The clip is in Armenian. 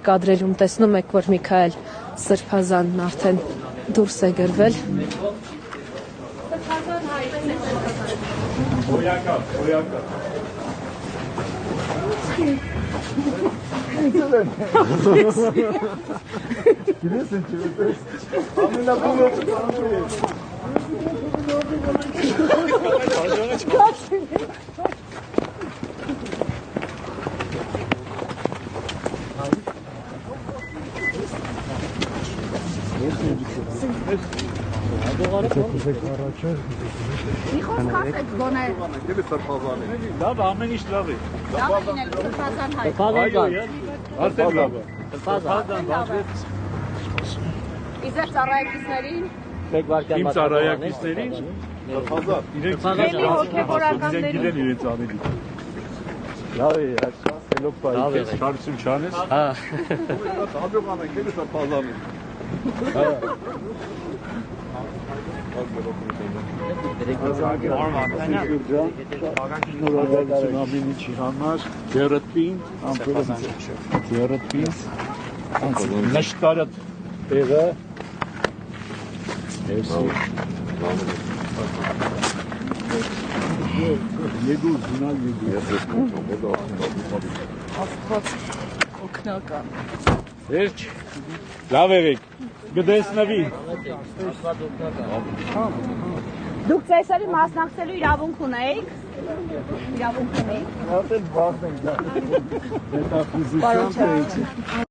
կադրերում տեսնում եք, որ Միքայել Սրբազանն արդեն դուրս է գրվել։ Լավ, ամեն ինչ լավ է։ Իզեր ծառայակիցներին Իմ ծառայակիցներին իրենք գիտեն իրենց անելիք։ Լավ է, սելոք բայ, շարություն չանես։ Շնորհակալություն ամեն ինչի համար, Ջերդպին, նշտարդ տեղը, Եգուր, զինալ եգուր։ Աստված օգնական։ Վերջ, լավ եղեք, գտեսնվի։ Դուք ծեսերի մասնակցելու իրավունք ունեիք։ Իրավունք ունեիք։ Հատել բաղն ենք դա։ Հետախուզությամբ էիք։